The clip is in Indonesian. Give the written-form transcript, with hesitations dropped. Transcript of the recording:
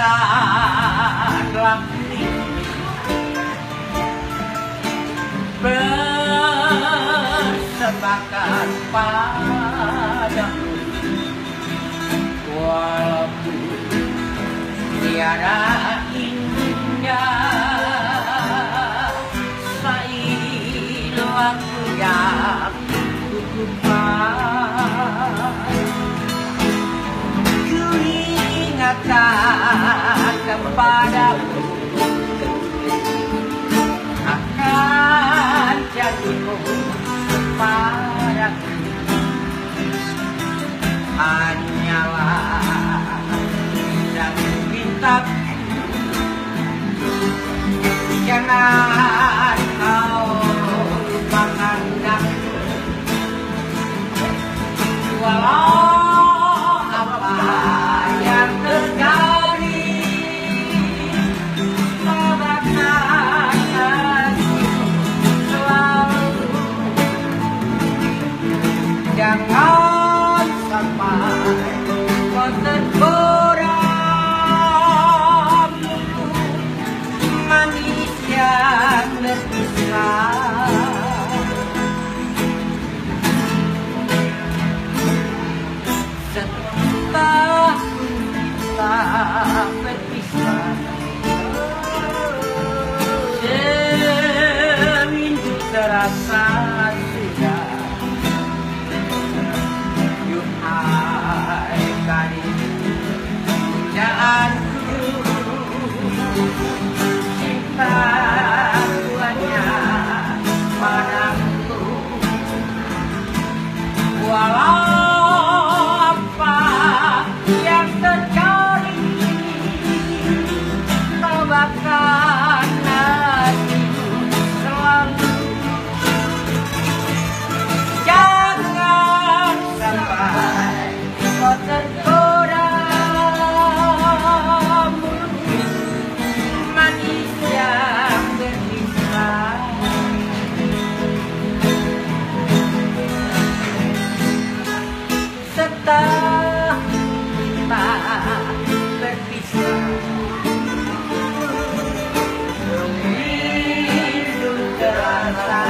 ingatan bersepakat padamu, walaupun tiada indah seilu waktu yang kukupas. Ku ingatkan kepadamu akan janjimu padaku, hanyalah dan bintang. Jangan kau lupakan aku, walau apa yang terjadi. Sabarkan hatimu selalu, jangan sampai kau tergoda manis yang berpisah. Setelah kita berpisah, serindu terasa sudah. Yuhai gadis pujaanku, cinta hanya padaku, walau apa yang terjadi. Tabahkan hatimu selalu, jangan sampai kau tergoda manis yang berpisah. Setelah kita berpisah, rindu terasa